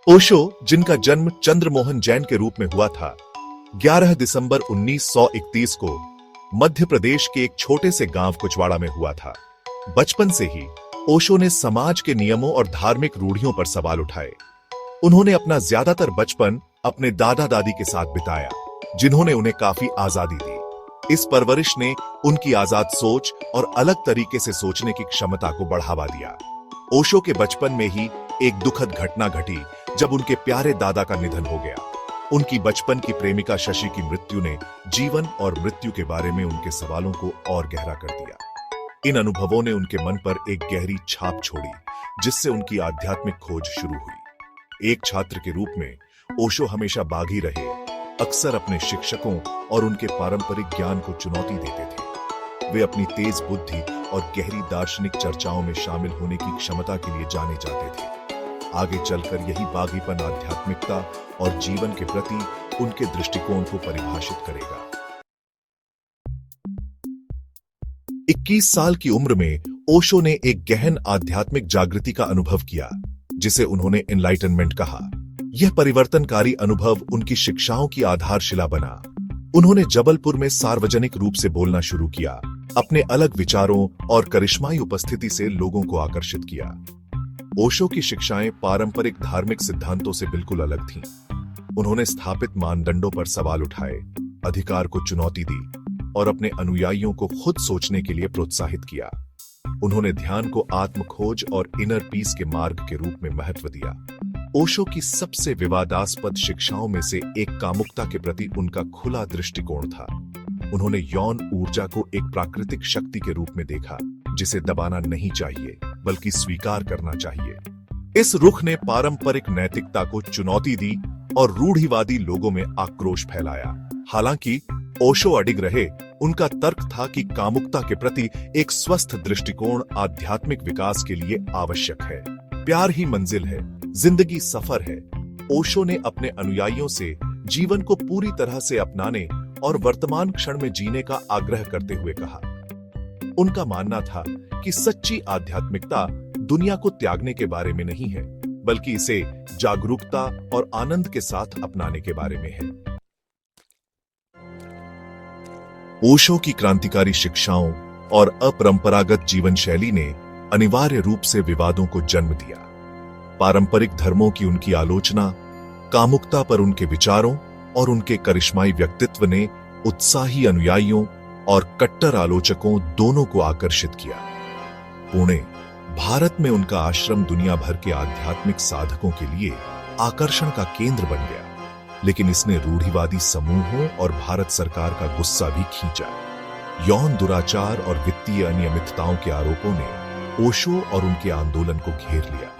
ओशो, जिनका जन्म चंद्रमोहन जैन के रूप में हुआ था, 11 दिसंबर 1931 को मध्य प्रदेश के एक छोटे से गांव कुचवाड़ा में हुआ था। बचपन से ही ओशो ने समाज के नियमों और धार्मिक रूढ़ियों पर सवाल उठाए। उन्होंने अपना ज्यादातर बचपन अपने दादा दादी के साथ बिताया, जिन्होंने उन्हें काफी आजादी दी। इस परवरिश ने उनकी आजाद सोच और अलग तरीके से सोचने की क्षमता को बढ़ावा दिया। ओशो के बचपन में ही एक दुखद घटना घटी जब उनके प्यारे दादा का निधन हो गया। उनकी बचपन की प्रेमिका शशि की मृत्यु ने जीवन और मृत्यु के बारे में उनके सवालों को और गहरा कर दिया। इन अनुभवों ने उनके मन पर एक गहरी छाप छोड़ी, जिससे उनकी आध्यात्मिक खोज शुरू हुई। एक छात्र के रूप में ओशो हमेशा बागी रहे, अक्सर अपने शिक्षकों और उनके पारंपरिक ज्ञान को चुनौती देते थे। वे अपनी तेज बुद्धि और गहरी दार्शनिक चर्चाओं में शामिल होने की क्षमता के लिए जाने जाते थे। आगे चलकर यही बागीपन आध्यात्मिकता और जीवन के प्रति उनके दृष्टिकोण को परिभाषित करेगा। 21 साल की उम्र में ओशो ने एक गहन आध्यात्मिक जागृति का अनुभव किया, जिसे उन्होंने एनलाइटनमेंट कहा। यह परिवर्तनकारी अनुभव उनकी शिक्षाओं की आधारशिला बना। उन्होंने जबलपुर में सार्वजनिक रूप से बोलना शुरू किया, अपने अलग विचारों और करिश्माई उपस्थिति से लोगों को आकर्षित किया। ओशो की शिक्षाएं पारंपरिक धार्मिक सिद्धांतों से बिल्कुल अलग थीं। उन्होंने स्थापित मानदंडों पर सवाल उठाए, अधिकार को चुनौती दी और अपने अनुयायियों को खुद सोचने के लिए प्रोत्साहित किया। उन्होंने ध्यान को आत्मखोज और इनर पीस के मार्ग के रूप में महत्व दिया। ओशो की सबसे विवादास्पद शिक्षाओं में से एक कामुकता के प्रति उनका खुला दृष्टिकोण था। उन्होंने यौन ऊर्जा को एक प्राकृतिक शक्ति के रूप में देखा, जिसे दबाना नहीं चाहिए बल्कि स्वीकार करना चाहिए। इस रुख ने पारंपरिक नैतिकता को चुनौती दी और रूढ़िवादी लोगों में आक्रोश फैलाया। हालांकि ओशो अडिग रहे। उनका तर्क था कि कामुकता के प्रति एक स्वस्थ दृष्टिकोण आध्यात्मिक विकास के लिए आवश्यक है। प्यार ही मंजिल है, जिंदगी सफर है। ओशो ने अपने अनुयायियों से जीवन को पूरी तरह से अपनाने और वर्तमान क्षण में जीने का आग्रह करते हुए कहा। उनका मानना था कि सच्ची आध्यात्मिकता दुनिया को त्यागने के बारे में नहीं है, बल्कि इसे जागरूकता और आनंद के साथ अपनाने के बारे में है। ओशो की क्रांतिकारी शिक्षाओं और अपरंपरागत जीवन शैली ने अनिवार्य रूप से विवादों को जन्म दिया। पारंपरिक धर्मों की उनकी आलोचना, कामुकता पर उनके विचारों और उनके करिश्माई व्यक्तित्व ने उत्साही अनुयायियों और कट्टर आलोचकों दोनों को आकर्षित किया। पुणे, भारत में उनका आश्रम दुनिया भर के आध्यात्मिक साधकों के लिए आकर्षण का केंद्र बन गया, लेकिन इसने रूढ़िवादी समूहों और भारत सरकार का गुस्सा भी खींचा। यौन दुराचार और वित्तीय अनियमितताओं के आरोपों ने ओशो और उनके आंदोलन को घेर लिया।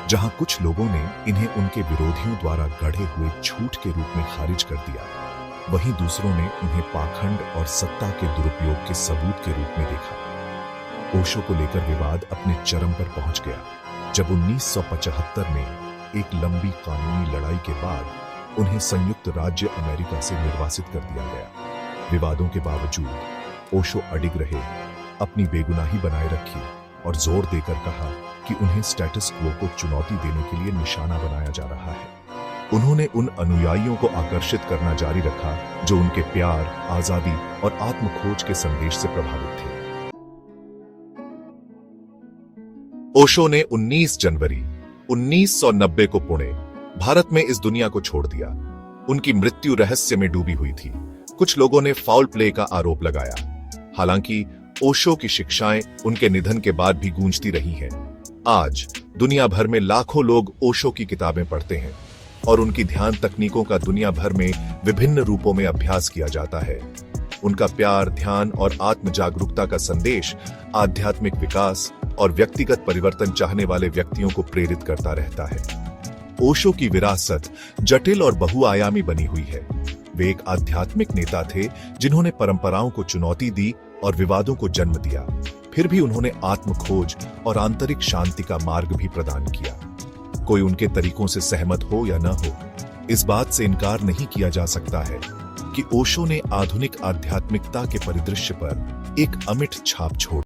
जहां कुछ लोगों ने इन्हें उनके विरोधियों द्वारा गढ़े हुए झूठ के रूप में खारिज कर दिया, वहीं दूसरों ने उन्हें पाखंड और सत्ता के दुरुपयोग के सबूत के रूप में देखा। ओशो को लेकर विवाद अपने चरम पर पहुंच गया जब 1975 में एक लंबी कानूनी लड़ाई के बाद उन्हें संयुक्त राज्य अमेरिका से निर्वासित कर दिया गया। विवादों के बावजूद ओशो अडिग रहे, अपनी बेगुनाही बनाए रखी और जोर देकर कहा कि उन्हें स्टेटस क्वो को चुनौती देने के लिए निशाना बनाया जा रहा है। उन्होंने उन अनुयायियों को आकर्षित करना जारी रखा जो उनके प्यार, आजादी और आत्मखोज के संदेश से प्रभावित थे। ओशो ने 19 जनवरी 1990 को पुणे, भारत में इस दुनिया को छोड़ दिया। उनकी मृत्यु रहस्य में डूबी हुई थी। कुछ लोगों ने फाउल प्ले का आरोप लगाया। हालांकि ओशो की शिक्षाएं उनके निधन के बाद भी गूंजती रही हैं। आज दुनिया भर में लाखों लोग ओशो की किताबें पढ़ते हैं और उनकी ध्यान तकनीकों का दुनिया भर में विभिन्न रूपों में अभ्यास किया जाता है। उनका प्यार, ध्यान और आत्म जागरूकता का संदेश आध्यात्मिक विकास और व्यक्तिगत परिवर्तन चाहने वाले व्यक्तियों को प्रेरित करता रहता है। ओशो की विरासत जटिल और बहुआयामी बनी हुई है। वे एक आध्यात्मिक नेता थे जिन्होंने परंपराओं को चुनौती दी और विवादों को जन्म दिया। फिर भी उन्होंने आत्मखोज और आंतरिक शांति का मार्ग भी प्रदान किया। कोई उनके तरीकों से सहमत हो या न हो, इस बात से इनकार नहीं किया जा सकता है कि ओशो ने आधुनिक आध्यात्मिकता के परिदृश्य पर एक अमिट छाप छोड़ी।